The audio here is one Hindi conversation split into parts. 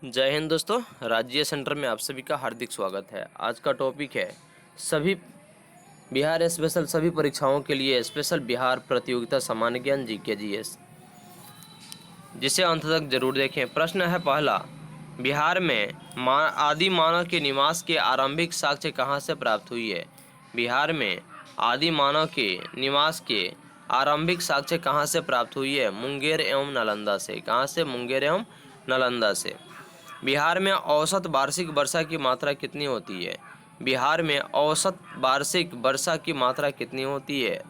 जय हिंद दोस्तों। राज्य सेंटर में आप सभी का हार्दिक स्वागत है। आज का टॉपिक है सभी बिहार स्पेशल सभी परीक्षाओं के लिए स्पेशल बिहार प्रतियोगिता सामान्य ज्ञान जीके जीएस, जिसे अंत तक जरूर देखें। प्रश्न है पहला, बिहार में आदि मानव के निवास के आरंभिक साक्ष्य कहाँ से प्राप्त हुई है? बिहार में आदि मानव के निवास के आरंभिक साक्ष्य कहाँ से प्राप्त हुई है? मुंगेर एवं नालंदा से। कहाँ से? मुंगेर एवं नालंदा से। बिहार में औसत वार्षिक वर्षा की मात्रा कितनी होती है? बिहार में औसत वार्षिक वर्षा की मात्रा कितनी होती है?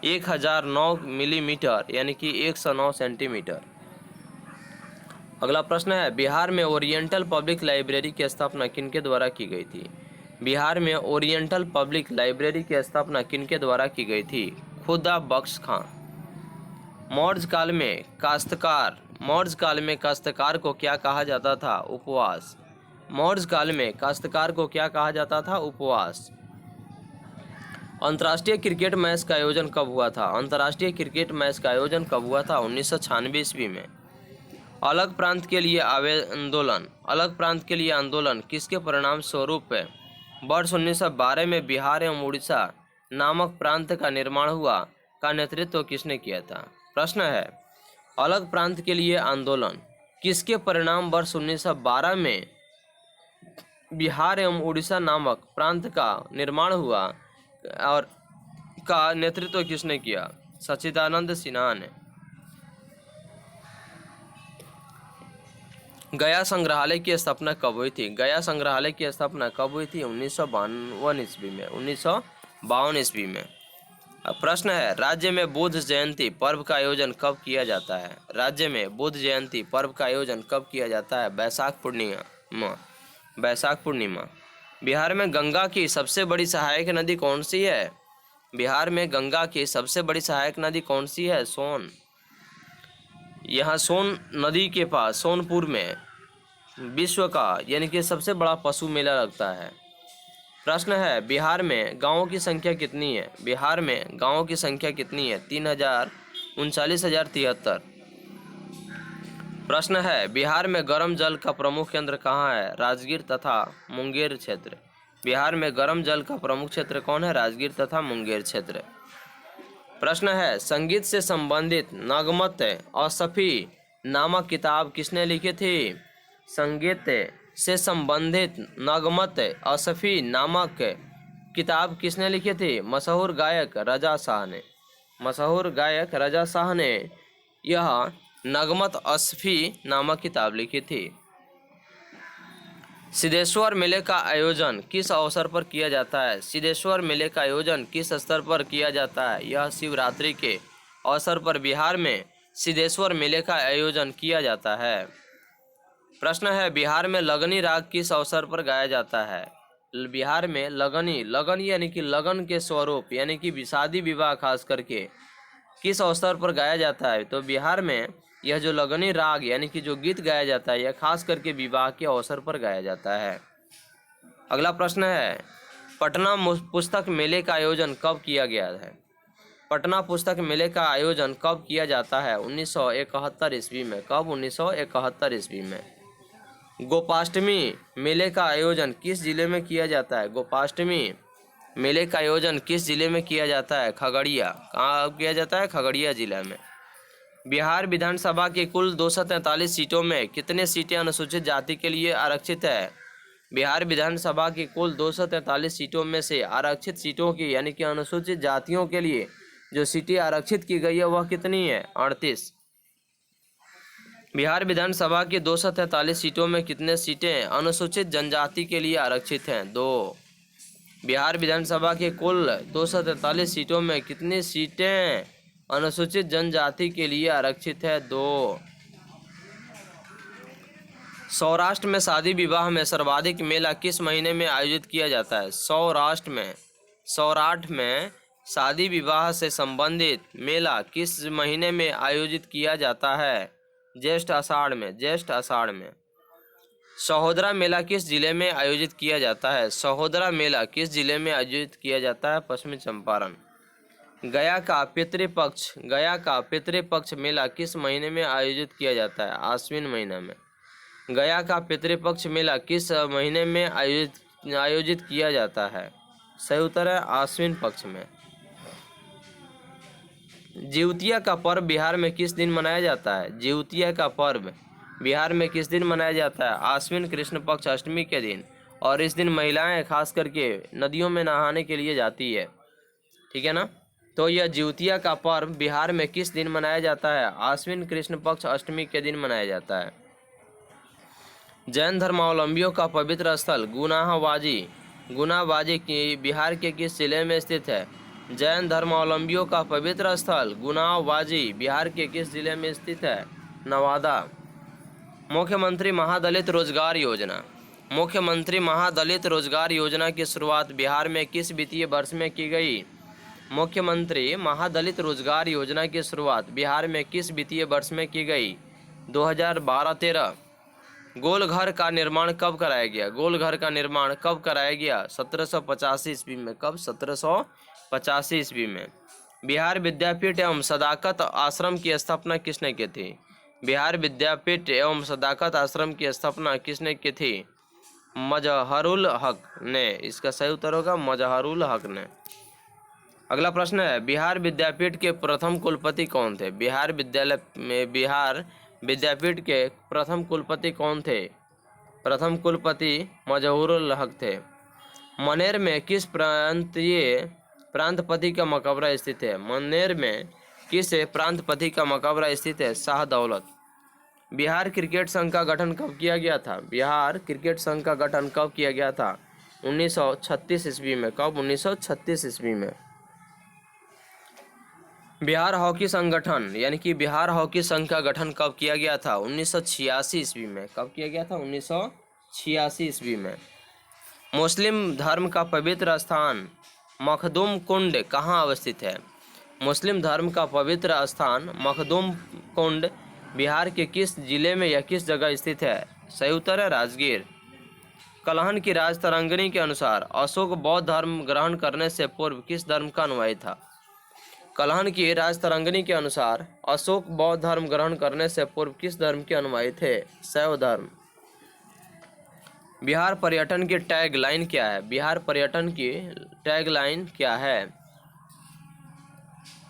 1009 मिलीमीटर यानी कि 109 सेंटीमीटर। अगला प्रश्न है, बिहार में ओरिएंटल पब्लिक लाइब्रेरी की स्थापना किनके द्वारा की गई थी? बिहार में ओरिएंटल पब्लिक लाइब्रेरी की स्थापना किनके द्वारा की गई थी? खुदा बख्श खां। मौर्य काल में काश्तकार को क्या कहा जाता था? उपवास। मौर्य काल में काश्तकार को क्या कहा जाता था? उपवास। अंतर्राष्ट्रीय क्रिकेट मैच का आयोजन कब हुआ था? अंतर्राष्ट्रीय क्रिकेट मैच का आयोजन कब हुआ था? 1996 ईस्वी में। अलग प्रांत के लिए आंदोलन किसके परिणाम स्वरूप है? वर्ष 1912 में बिहार एवं उड़ीसा नामक प्रांत का निर्माण हुआ, का नेतृत्व किसने किया था? प्रश्न है, अलग प्रांत के लिए आंदोलन किसके परिणाम वर्ष 1912 में बिहार एवं उड़ीसा नामक प्रांत का निर्माण हुआ और का नेतृत्व किसने किया? सच्चिदानंद सिन्हा ने। गया संग्रहालय की स्थापना कब हुई थी? गया संग्रहालय की स्थापना कब हुई थी? 1952 ईस्वी में। 1952 ईस्वी में। अब प्रश्न है, राज्य में बुद्ध जयंती पर्व का आयोजन कब किया जाता है? राज्य में बुद्ध जयंती पर्व का आयोजन कब किया जाता है? बैसाख पूर्णिमा। बिहार में गंगा की सबसे बड़ी सहायक नदी कौन सी है? बिहार में गंगा की सबसे बड़ी सहायक नदी कौन सी है? सोन। यहाँ सोन नदी के पास सोनपुर में विश्व का यानी कि सबसे बड़ा पशु मेला लगता है। प्रश्न है, बिहार में गांवों की संख्या कितनी है? बिहार में गांवों की संख्या कितनी है? 39,73। प्रश्न है, बिहार में गर्म जल का प्रमुख केंद्र कहाँ है? राजगीर तथा मुंगेर क्षेत्र। बिहार में गर्म जल का प्रमुख क्षेत्र कौन है? राजगीर तथा मुंगेर क्षेत्र। प्रश्न है, संगीत से संबंधित नगमत असफी नामक किताब किसने लिखी थी? संगीत से संबंधित नगमत असफी नामक किताब किसने लिखी थी? मशहूर गायक रजा शाह ने। मशहूर गायक रजा शाह ने यह नगमत असफी नामक किताब लिखी थी। सिद्धेश्वर मेले का आयोजन किस अवसर पर किया जाता है? सिद्धेश्वर मेले का आयोजन किस स्तर पर किया जाता है? यह शिवरात्रि के अवसर पर बिहार में सिद्धेश्वर मेले का आयोजन किया जाता है। प्रश्न है, बिहार में लगनी राग किस अवसर पर गाया जाता है? बिहार में लगन यानी कि लगन के स्वरूप यानी कि शादी विवाह खास करके किस अवसर पर गाया जाता है? तो बिहार में यह जो लगनी राग यानी कि जो गीत गाया जाता है यह खास करके विवाह के अवसर पर गाया जाता है। अगला प्रश्न है, पटना पुस्तक मेले का आयोजन कब किया गया है? पटना पुस्तक मेले का आयोजन कब किया जाता है? 1971 ईस्वी में। कब? 1971 ईस्वी में। गोपाष्टमी मेले का आयोजन किस जिले में किया जाता है? गोपाष्टमी मेले का आयोजन किस जिले में किया जाता है? खगड़िया। कहाँ किया जाता है? खगड़िया जिला में। बिहार विधानसभा की कुल 243 सीटों में कितने सीटें अनुसूचित जाति के लिए आरक्षित है? बिहार विधानसभा की कुल 243 सीटों में से आरक्षित सीटों की यानी कि अनुसूचित जातियों के लिए जो सीटें आरक्षित की गई है वह कितनी है? 38। बिहार विधानसभा की 243 सीटों में कितने सीटें अनुसूचित जनजाति के लिए आरक्षित हैं? 2। बिहार विधानसभा के कुल 243 सीटों में कितनी सीटें अनुसूचित जनजाति के लिए आरक्षित है? 2। सौराष्ट्र में शादी विवाह में सर्वाधिक मेला किस महीने में आयोजित किया जाता है? सौराष्ट्र में शादी विवाह से संबंधित मेला किस महीने में आयोजित किया जाता है? ज्येष्ठ आषाढ़ में। सहोदरा मेला किस जिले में आयोजित किया जाता है? सहोदरा मेला किस जिले में आयोजित किया जाता है? पश्चिमी चंपारण। गया का पितृपक्ष मेला किस महीने में आयोजित किया जाता है? आश्विन महीना में। गया का पितृपक्ष मेला किस महीने में आयोजित किया जाता है? सही उत्तर है आश्विन पक्ष में। जिउतिया का पर्व बिहार में किस दिन मनाया जाता है? जिउतिया का पर्व बिहार में किस दिन मनाया जाता है? आश्विन कृष्ण पक्ष अष्टमी के दिन। और इस दिन महिलाएं खास करके नदियों में नहाने के लिए जाती है, ठीक है ना। तो यह जिउतिया का पर्व बिहार में किस दिन मनाया जाता है? आश्विन कृष्ण पक्ष अष्टमी के दिन मनाया जाता है। जैन धर्मावलंबियों का पवित्र स्थल गुनाबाजी की बिहार के किस जिले में स्थित है? जैन धर्मावलंबियों का पवित्र स्थल गुनाबाजी बिहार के किस जिले में स्थित है? नवादा। मुख्यमंत्री महादलित रोजगार योजना की शुरुआत बिहार में किस वित्तीय वर्ष में की गई? मुख्यमंत्री महादलित रोजगार योजना की शुरुआत बिहार में किस वित्तीय वर्ष में की गई? 2012-13। गोलघर का निर्माण कब कराया गया? गोलघर का निर्माण कब कराया गया? 1785 ईस्वी में। कब? 1785 ईस्वी में। बिहार विद्यापीठ एवं सदाकत आश्रम की स्थापना किसने की थी? बिहार विद्यापीठ एवं सदाकत आश्रम की स्थापना किसने की थी? मजहरुल हक ने। इसका सही उत्तर होगा मजहरुल हक ने। अगला प्रश्न है, बिहार विद्यापीठ के प्रथम कुलपति कौन थे? बिहार विद्यापीठ के प्रथम कुलपति कौन थे? प्रथम कुलपति मजहरुल हक थे। मनेर में किस प्रांतपति का मकबरा स्थित है? मनेर में किस प्रांतपति का मकबरा स्थित है? शाह दौलत। बिहार क्रिकेट संघ का गठन कब किया गया था? बिहार क्रिकेट संघ का गठन कब किया गया था? 1936 ईस्वी में। कब? 1936 ईस्वी में। बिहार हॉकी संगठन यानी कि बिहार हॉकी संघ का गठन कब किया गया था? 1986 ईस्वी में। कब किया गया था? 1986 ईस्वी में। मुस्लिम धर्म का पवित्र स्थान मखदूम कुंड कहाँ अवस्थित है? मुस्लिम धर्म का पवित्र स्थान मखदूम कुंड बिहार के किस जिले में या किस जगह स्थित है? सही उत्तर है राजगीर। कलहन की राजतरंगिणी के अनुसार अशोक बौद्ध धर्म ग्रहण करने से पूर्व किस धर्म का अनुयायी था? कलहन की राजतरंगिणी के अनुसार अशोक बौद्ध धर्म ग्रहण करने से पूर्व किस धर्म के अनुयायी थे? शैव धर्म। बिहार पर्यटन की टैग लाइन क्या है? बिहार पर्यटन की टैग लाइन क्या है?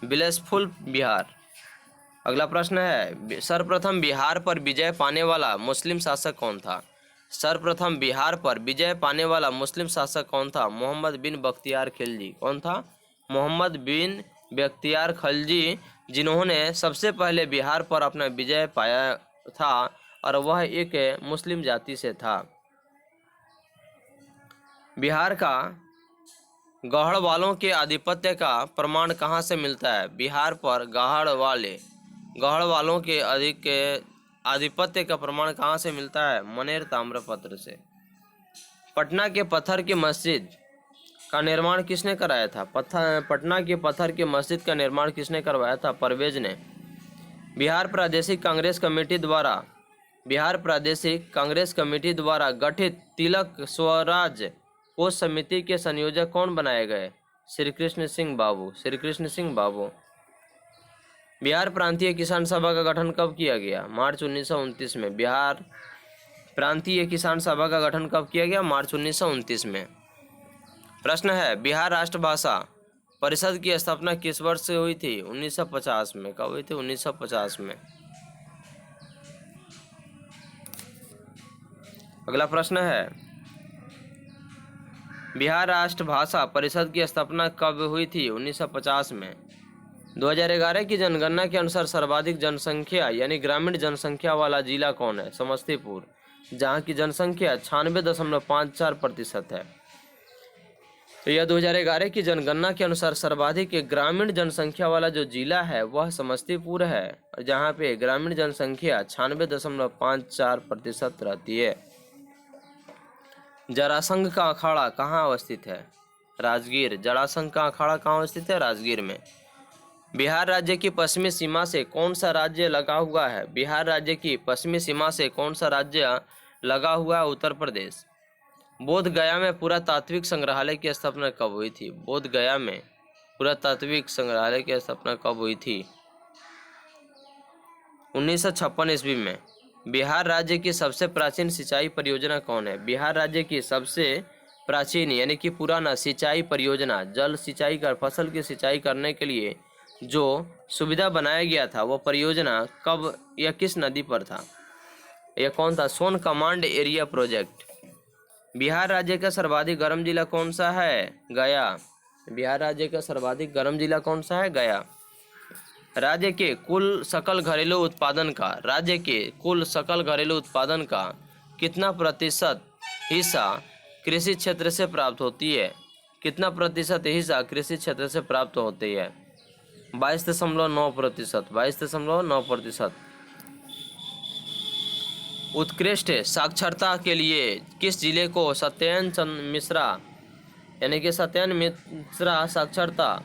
ब्लिसफुल बिहार। अगला प्रश्न है, सर्वप्रथम बिहार पर विजय पाने वाला मुस्लिम शासक कौन था? सर्वप्रथम बिहार पर विजय पाने वाला मुस्लिम शासक कौन था? मोहम्मद बिन बख्तियार खिलजी। कौन था? मोहम्मद बिन बख्तियार खिलजी, जिन्होंने सबसे पहले बिहार पर अपना विजय पाया था और वह एक मुस्लिम जाति से था। बिहार का गढ़ वालों के आधिपत्य का प्रमाण कहाँ से मिलता है? बिहार पर गढ़ वालों के आधिपत्य का प्रमाण कहाँ से मिलता है? मनेर ताम्रपत्र से। पटना के पत्थर की मस्जिद का निर्माण किसने कराया था? पटना के पत्थर की मस्जिद का निर्माण किसने करवाया था? परवेज ने। बिहार प्रादेशिक कांग्रेस कमेटी द्वारा गठित तिलक स्वराज कोष समिति के संयोजक कौन बनाए गए? श्री कृष्ण सिंह बाबू। बिहार प्रांतीय किसान सभा का गठन कब किया गया? मार्च 1929 में। बिहार प्रांतीय किसान सभा का गठन कब किया गया? मार्च 1929 में। प्रश्न है, बिहार राष्ट्रभाषा परिषद की स्थापना किस वर्ष से हुई थी? 1950 में। कब हुई थी? 1950 में। अगला प्रश्न है, बिहार राष्ट्रभाषा परिषद की स्थापना कब हुई थी? 1950 में। 2011 की जनगणना के अनुसार सर्वाधिक जनसंख्या यानी ग्रामीण जनसंख्या वाला जिला कौन है? समस्तीपुर, जहां की जनसंख्या 96.54% है। तो यह 2011 की जनगणना के अनुसार सर्वाधिक ग्रामीण जनसंख्या वाला जो जिला है वह समस्तीपुर है, जहां पे ग्रामीण जनसंख्या 96.54% रहती है। जरासंध का अखाड़ा कहाँ अवस्थित है? राजगीर। जरासंध का अखाड़ा कहाँ अवस्थित है? राजगीर में। बिहार राज्य की पश्चिमी सीमा से कौन सा राज्य लगा हुआ है? बिहार राज्य की पश्चिमी सीमा से कौन सा राज्य लगा हुआ है? उत्तर प्रदेश। बोध गया में पुरातात्विक संग्रहालय की स्थापना कब हुई थी? बोध गया में पुरातात्विक संग्रहालय की स्थापना कब हुई थी? 1956 ईस्वी में। बिहार राज्य की सबसे प्राचीन सिंचाई परियोजना कौन है? बिहार राज्य की सबसे प्राचीन यानी कि पुराना सिंचाई परियोजना, जल सिंचाई कर फसल की सिंचाई करने के लिए जो सुविधा बनाया गया था, वो परियोजना कब या किस नदी पर था? यह कौन था? सोन कमांड एरिया प्रोजेक्ट। बिहार राज्य का सर्वाधिक गर्म जिला कौन सा है? गया। बिहार राज्य का सर्वाधिक गर्म जिला कौन सा है? गया। राज्य के कुल सकल घरेलू उत्पादन का कितना प्रतिशत हिस्सा कृषि क्षेत्र से प्राप्त होती है? कितना प्रतिशत हिस्सा कृषि क्षेत्र से प्राप्त होती है? 22.9%। 22.9%। उत्कृष्ट साक्षरता के लिए किस जिले को सत्येंद्र मिश्रा यानी कि सत्येंद्र मिश्रा साक्षरता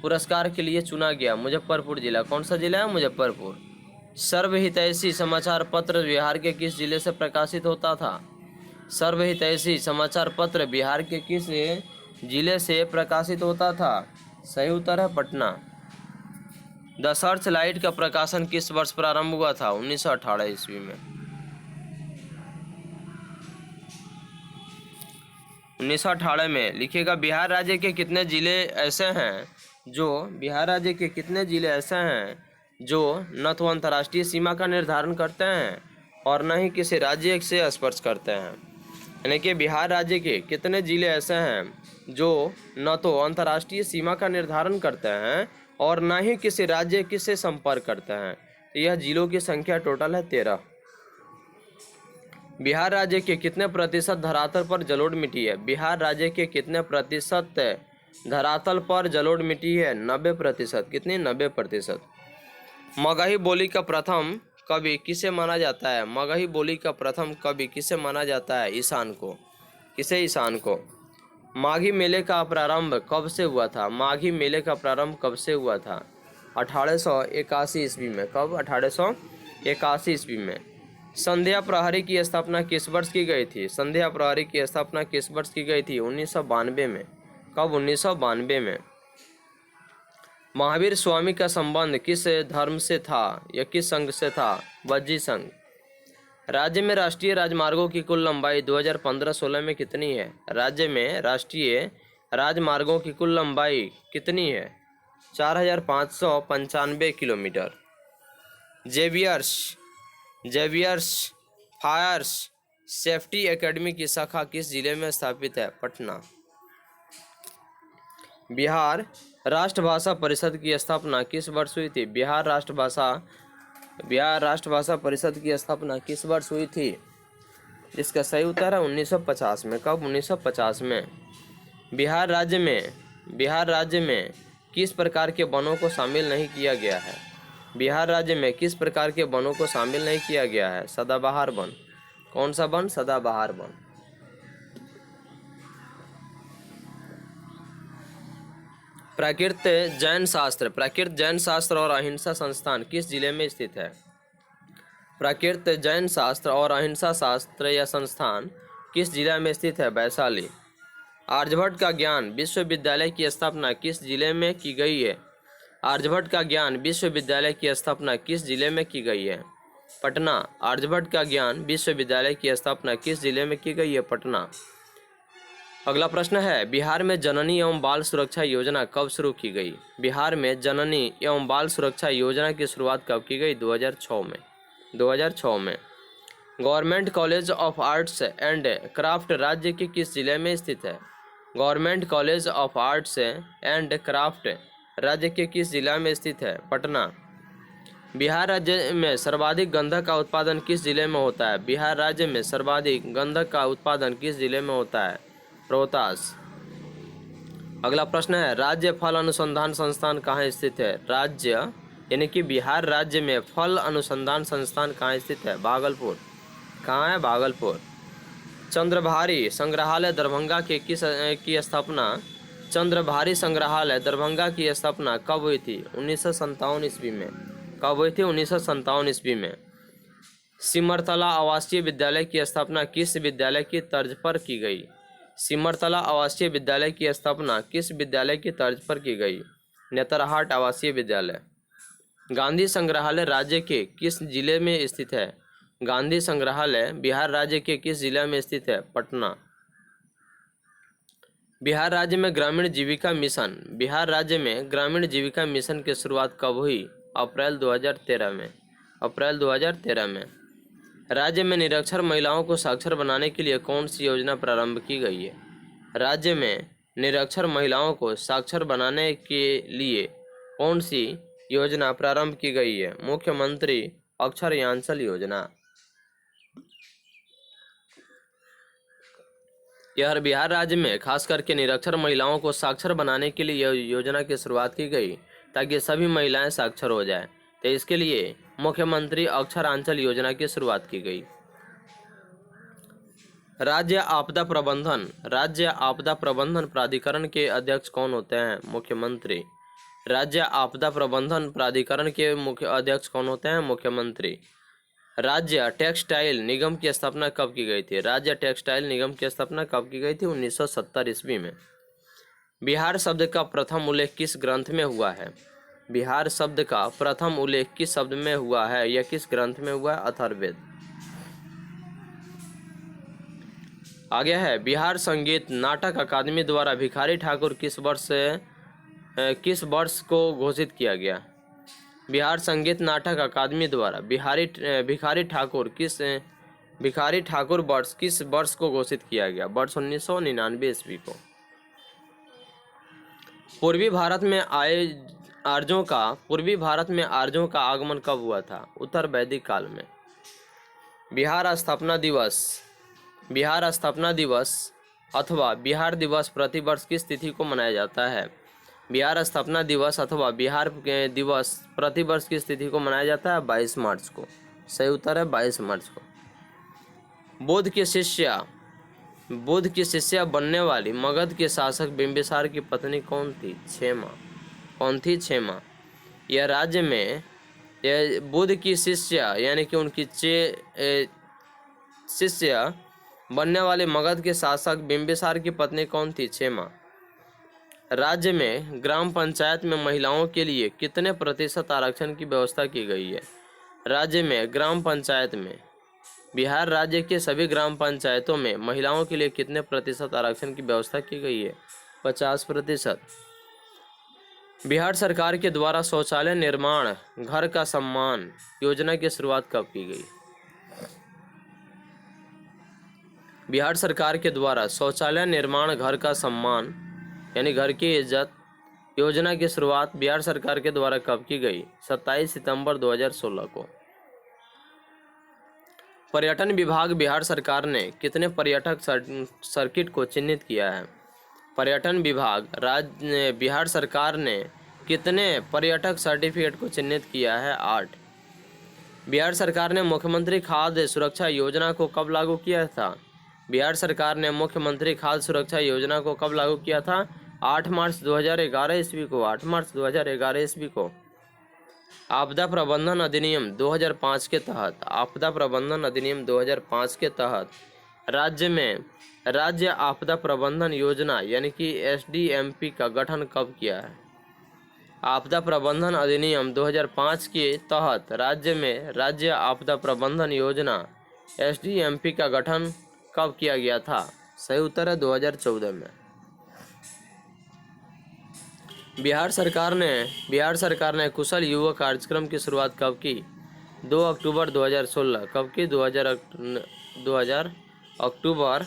पुरस्कार के लिए चुना गया? मुजफ्फरपुर जिला। कौन सा जिला है? मुजफ्फरपुर। सर्वहितैषी समाचार पत्र बिहार के किस जिले से प्रकाशित होता था? सर्वहितैषी समाचार पत्र बिहार के किस जिले से प्रकाशित होता था? सही उत्तर है पटना। द सर्च लाइट का प्रकाशन किस वर्ष प्रारंभ हुआ था? 1918 ईस्वी में। 1918 में। लिखिएगा, बिहार राज्य के कितने जिले ऐसे हैं जो न तो अंतर्राष्ट्रीय सीमा का निर्धारण करते हैं और न ही किसी राज्य से स्पर्श करते हैं? यानी कि बिहार राज्य के कितने जिले ऐसे हैं जो न तो अंतर्राष्ट्रीय सीमा का निर्धारण करते हैं और न ही किसी राज्य से संपर्क करते हैं? यह जिलों की संख्या टोटल है 13। बिहार राज्य के कितने प्रतिशत धरातल पर जलोढ़ मिट्टी है? बिहार राज्य के कितने प्रतिशत धरातल पर जलोढ़ मिट्टी है? 90%। कितनी? 90%। मगही बोली का प्रथम कवि किसे माना जाता है? मगही बोली का प्रथम कवि किसे माना जाता है? ईशान को। किसे? ईशान को। माघी मेले का प्रारंभ कब से हुआ था? माघी मेले का प्रारंभ कब से हुआ था? 1881 ईस्वी में। कब? 1881 ईस्वी में। संध्या प्रहरी की स्थापना किस वर्ष की गई थी? संध्या प्रहरी की स्थापना किस वर्ष की गई थी? 1992 में। कब? 1992 में। महावीर स्वामी का संबंध किस धर्म से था या किस संघ से था? वज्जी संघ। राज्य में राष्ट्रीय राजमार्गों की कुल लंबाई 2015-16 में कितनी है? राज्य में राष्ट्रीय राजमार्गों की कुल लंबाई कितनी है? 4595 kilometre. Xavier's fire safety academy की शाखा किस जिले में स्थापित है? पटना। बिहार राष्ट्रभाषा परिषद की स्थापना किस वर्ष हुई थी? बिहार राष्ट्रभाषा परिषद की स्थापना किस वर्ष हुई थी? इसका सही उत्तर है 1950 में। कब? 1950 में। बिहार राज्य में किस प्रकार के वनों को शामिल नहीं किया गया है? बिहार राज्य में किस प्रकार के वनों को शामिल नहीं किया गया है? सदाबहार वन। कौन सा वन? सदाबहार वन। प्राकृत जैन शास्त्र और अहिंसा संस्थान किस जिले में स्थित है? प्राकृत जैन शास्त्र और अहिंसा शास्त्र या संस्थान किस जिला में स्थित है? वैशाली। आर्यभट्ट का ज्ञान विश्वविद्यालय की स्थापना किस जिले में की गई है? आर्यभट्ट का ज्ञान विश्वविद्यालय की स्थापना किस जिले में की गई है? पटना। आर्यभट्ट का ज्ञान विश्वविद्यालय की स्थापना किस जिले में की गई है? पटना। अगला प्रश्न है, बिहार में जननी एवं बाल सुरक्षा योजना कब शुरू की गई? बिहार में जननी एवं बाल सुरक्षा योजना की शुरुआत कब की गई? 2006 में। 2006 में। Government college of arts and craft राज्य के किस जिले में स्थित है? Government college of arts and craft राज्य के किस जिला में स्थित है? पटना। बिहार राज्य में सर्वाधिक गंधक का उत्पादन किस जिले में होता है? बिहार राज्य में सर्वाधिक गंधक का उत्पादन किस जिले में होता है? रोहतास। अगला प्रश्न है, राज्य फल अनुसंधान संस्थान कहाँ स्थित है? राज्य यानी कि बिहार राज्य में फल अनुसंधान संस्थान कहाँ स्थित है? भागलपुर। कहाँ है? भागलपुर। चंद्रभारी संग्रहालय दरभंगा के की स्थापना चंद्रभारी संग्रहालय दरभंगा की स्थापना कब हुई थी? 1957 ईस्वी में। कब हुई थी? 1957 ईस्वी में। सिमरतला आवासीय विद्यालय की स्थापना किस विद्यालय की तर्ज पर की गई? सिमरतला आवासीय विद्यालय की स्थापना किस विद्यालय की तर्ज पर की गई? नेतरहाट आवासीय विद्यालय। गांधी संग्रहालय राज्य के किस जिले में स्थित है? गांधी संग्रहालय बिहार राज्य के किस जिला में स्थित है? पटना। बिहार राज्य में ग्रामीण जीविका मिशन बिहार राज्य में ग्रामीण जीविका मिशन की शुरुआत कब हुई? अप्रैल 2013 में। अप्रैल 2013 में। राज्य में निरक्षर महिलाओं को साक्षर बनाने के लिए कौन सी योजना प्रारंभ की गई है? राज्य में निरक्षर महिलाओं को साक्षर बनाने के लिए कौन सी योजना प्रारंभ की गई है? मुख्यमंत्री अक्षर यांचल योजना। यह बिहार राज्य में खास करके निरक्षर महिलाओं को साक्षर बनाने के लिए योजना की शुरुआत की गई ताकि सभी महिलाएं साक्षर हो जाएं। तो इसके लिए मुख्यमंत्री अक्षरांचल योजना की शुरुआत की गई। राज्य आपदा प्रबंधन प्राधिकरण के अध्यक्ष कौन होते हैं? मुख्यमंत्री। राज्य आपदा प्रबंधन प्राधिकरण के मुख्य अध्यक्ष कौन होते हैं? मुख्यमंत्री। राज्य टेक्सटाइल निगम की स्थापना कब की गई थी? राज्य टेक्सटाइल निगम की स्थापना कब की गई थी? 1970 ईस्वी में। बिहार शब्द का प्रथम उल्लेख किस ग्रंथ में हुआ है? बिहार शब्द का प्रथम उल्लेख किस शब्द में हुआ है? यह किस ग्रंथ में हुआ है? अथर्ववेद। आगे है बिहार संगीत नाटक अकादमी द्वारा भिखारी ठाकुर किस वर्ष को घोषित किया गया? बिहार संगीत नाटक अकादमी द्वारा भिखारी ठाकुर वर्ष किस वर्ष को घोषित किया गया? वर्ष 1999 ईस्वी को। पूर्वी भारत में आर्यों का आगमन कब हुआ था? उत्तर वैदिक काल में। बिहार स्थापना दिवस अथवा बिहार दिवस प्रतिवर्ष किस तिथि को मनाया जाता है? बिहार स्थापना दिवस अथवा बिहार दिवस प्रतिवर्ष किस तिथि को मनाया जाता है? 22 मार्च को। सही उत्तर है 22 मार्च को। बुद्ध की शिष्या बनने वाली मगध के शासक बिंबिसार की पत्नी कौन थी? क्षेमा। यह राज्य में बुद्ध की शिष्या यानी कि उनकी शिष्या बनने वाले मगध के शासक बिंबिसार की पत्नी कौन थी? क्षेमा। राज्य में ग्राम पंचायत में महिलाओं के लिए कितने प्रतिशत आरक्षण की व्यवस्था की गई है? राज्य में ग्राम पंचायत में बिहार राज्य के सभी ग्राम पंचायतों में महिलाओं के लिए कितने प्रतिशत आरक्षण की व्यवस्था की गई है? 50%। बिहार सरकार के द्वारा शौचालय निर्माण घर का सम्मान योजना की शुरुआत कब की गई? बिहार सरकार के द्वारा शौचालय निर्माण घर का सम्मान यानी घर की इज्जत योजना की शुरुआत बिहार सरकार के द्वारा कब की गई? 27 सितंबर 2016 को। पर्यटन विभाग बिहार सरकार ने कितने पर्यटक सर्किट को चिन्हित किया है? पर्यटन विभाग बिहार सरकार ने कितने पर्यटक सर्टिफिकेट को चिन्हित किया है? 8। बिहार सरकार ने मुख्यमंत्री खाद्य सुरक्षा योजना को कब लागू किया था? बिहार सरकार ने मुख्यमंत्री खाद्य सुरक्षा योजना को कब लागू किया था? 8 मार्च 2011 ईस्वी को। 8 मार्च 2011 ईस्वी को। आपदा प्रबंधन अधिनियम 2005 के तहत राज्य आपदा प्रबंधन योजना यानी कि SDMP का गठन कब किया है? आपदा प्रबंधन अधिनियम 2005 के तहत राज्य आपदा प्रबंधन योजना SDMP का गठन कब किया गया था? सही उत्तर है 2014 में। बिहार सरकार ने कुशल युवा कार्यक्रम की शुरुआत कब की? 2 अक्टूबर 2016। कब की? 2000 अक्टूबर।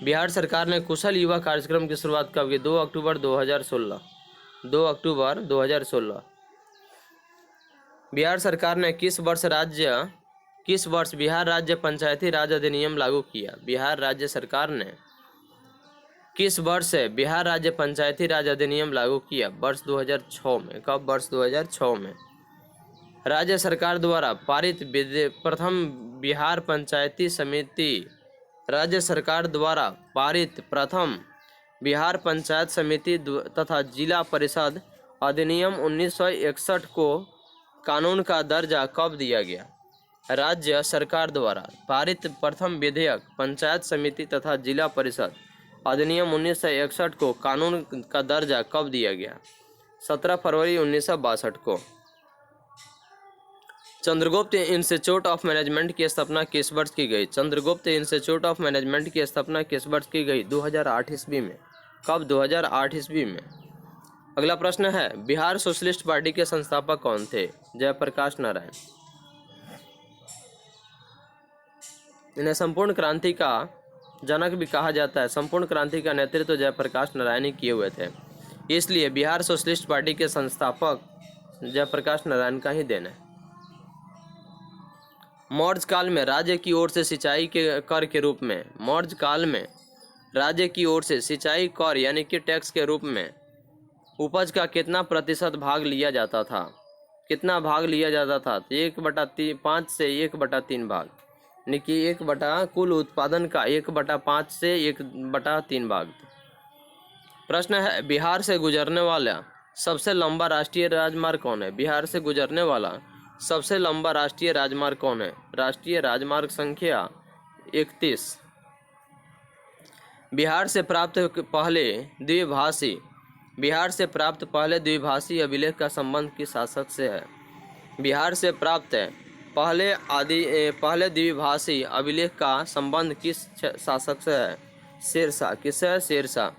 बिहार सरकार ने कुशल युवा कार्यक्रम की शुरुआत कब की? 2 अक्टूबर 2016। 2 अक्टूबर 2016। बिहार सरकार ने किस वर्ष बिहार राज्य पंचायती राज अधिनियम लागू किया? बिहार राज्य सरकार ने किस वर्ष बिहार राज्य पंचायती राज अधिनियम लागू किया? वर्ष 2006 में। कब? वर्ष 2006 में। राज्य सरकार द्वारा पारित प्रथम बिहार पंचायती समिति राज्य सरकार द्वारा पारित प्रथम बिहार पंचायत समिति तथा जिला परिषद अधिनियम 1961 को कानून का दर्जा कब दिया गया? राज्य सरकार द्वारा पारित प्रथम विधेयक पंचायत समिति तथा जिला परिषद अधिनियम 1961 को कानून का दर्जा कब दिया गया? 17 फरवरी 1962 को। चंद्रगुप्त इंस्टीट्यूट ऑफ मैनेजमेंट की स्थापना किस वर्ष की गई? चंद्रगुप्त इंस्टीट्यूट ऑफ मैनेजमेंट की स्थापना किस वर्ष की गई? 2008 ईस्वी में। कब? 2008 ईस्वी में। अगला प्रश्न है, बिहार सोशलिस्ट पार्टी के संस्थापक कौन थे? जयप्रकाश नारायण। इन्हें संपूर्ण क्रांति का जनक भी कहा जाता है। संपूर्ण क्रांति का नेतृत्व जयप्रकाश नारायण ही किए हुए थे, इसलिए बिहार सोशलिस्ट पार्टी के संस्थापक जयप्रकाश नारायण का ही देन है। मौर्य काल में राज्य की ओर से सिंचाई के कर के रूप में, मौर्य काल में राज्य की ओर से सिंचाई कर यानी कि टैक्स के रूप में उपज का कितना प्रतिशत भाग लिया जाता था? कितना भाग लिया जाता था? तो 1/5 से 1/3 भाग, यानी कि 1 कुल उत्पादन का 1/5 से 1/3 भाग। प्रश्न है, बिहार से गुजरने वाला सबसे लंबा राष्ट्रीय राजमार्ग कौन है? बिहार से गुजरने वाला सबसे लंबा राष्ट्रीय राजमार्ग कौन है? राष्ट्रीय राजमार्ग संख्या 31। बिहार से प्राप्त पहले द्विभाषी अभिलेख का संबंध किस शासक से है? बिहार से प्राप्त पहले द्विभाषी अभिलेख का संबंध किस शासक से है? शेरशाह। किससे है? शेरशाह।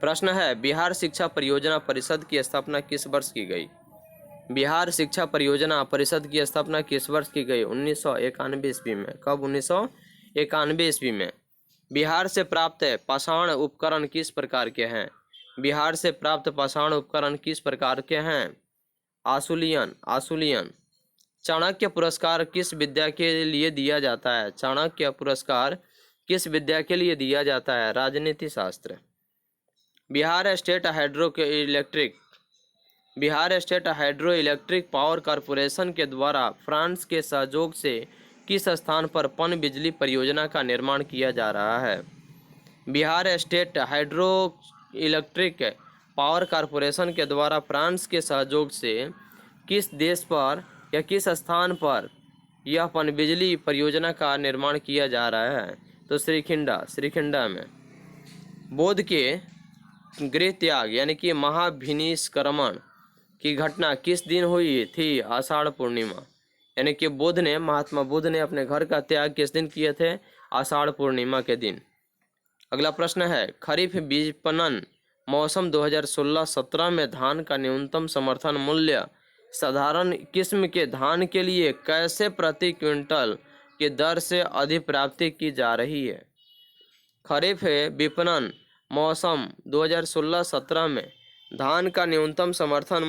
प्रश्न है, बिहार शिक्षा परियोजना परिषद की स्थापना किस वर्ष की गई? बिहार शिक्षा परियोजना परिषद की स्थापना किस वर्ष की गई? 1991 ईस्वी में। कब? 1991 ईस्वी में। बिहार से प्राप्त पाषाण उपकरण किस प्रकार के हैं? बिहार से प्राप्त पाषाण उपकरण किस प्रकार के हैं? आशुलियन। चाणक्य पुरस्कार किस विद्या के लिए दिया जाता है? चाणक्य पुरस्कार किस विद्या के लिए दिया जाता है? राजनीति शास्त्र। Bihar state hydro electric power corporation के द्वारा फ्रांस के सहयोग से किस स्थान पर पन बिजली परियोजना का निर्माण किया जा रहा है? Bihar state hydro electric power corporation के द्वारा फ्रांस के सहयोग से किस देश पर या किस स्थान पर यह पनबिजली परियोजना का निर्माण किया जा रहा है? तो श्रीखिंडा में। बुद्ध के गृह त्याग यानी कि महाभिनिष्क्रमण की घटना किस दिन हुई थी? आषाढ़ पूर्णिमा। यानी कि महात्मा बुद्ध ने अपने घर का त्याग किस दिन किए थे? आषाढ़ पूर्णिमा के दिन। अगला प्रश्न है, खरीफ विपणन मौसम 2016-17 में धान का न्यूनतम समर्थन मूल्य साधारण किस्म के धान के लिए कैसे प्रति क्विंटल की दर से अधिप्राप्ति की जा रही है? खरीफ विपणन मौसम 2016-17 में धान का न्यूनतम समर्थन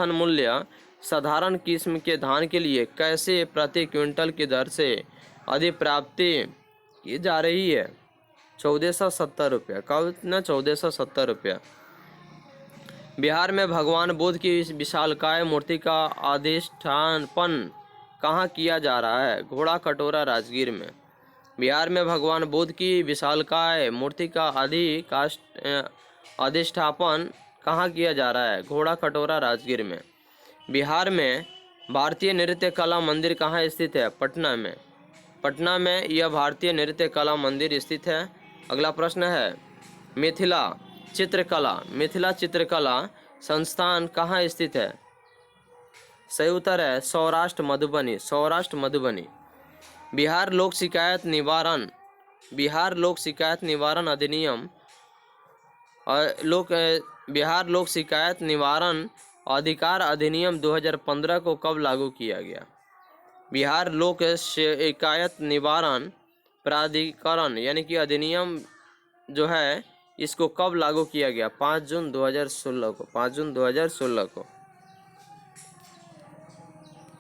मूल्य साधारण किस्म के धान के लिए कैसे प्रति क्विंटल की दर से अधिप्राप्ति की जा रही है? 1470 रुपया। कब? 1470 रुपया। बिहार में भगवान बुद्ध की विशालकाय मूर्ति का अधिष्ठापन कहाँ किया जा रहा है? घोड़ा कटोरा राजगीर में। बिहार में भगवान बुद्ध की विशालकाय मूर्ति का अधिष्ठापन कहाँ किया जा रहा है? घोड़ा कटोरा राजगीर में। बिहार में भारतीय नृत्य कला मंदिर कहाँ स्थित है? पटना में यह भारतीय नृत्य कला मंदिर स्थित है। अगला प्रश्न है, मिथिला चित्रकला संस्थान कहाँ स्थित है? सही उत्तर है सौराष्ट्र मधुबनी। बिहार लोक शिकायत निवारण अधिकार अधिनियम 2015 को कब लागू किया गया? बिहार लोक शिकायत निवारण प्राधिकरण यानी कि अधिनियम जो है इसको कब लागू किया गया? 5 जून 2016 को।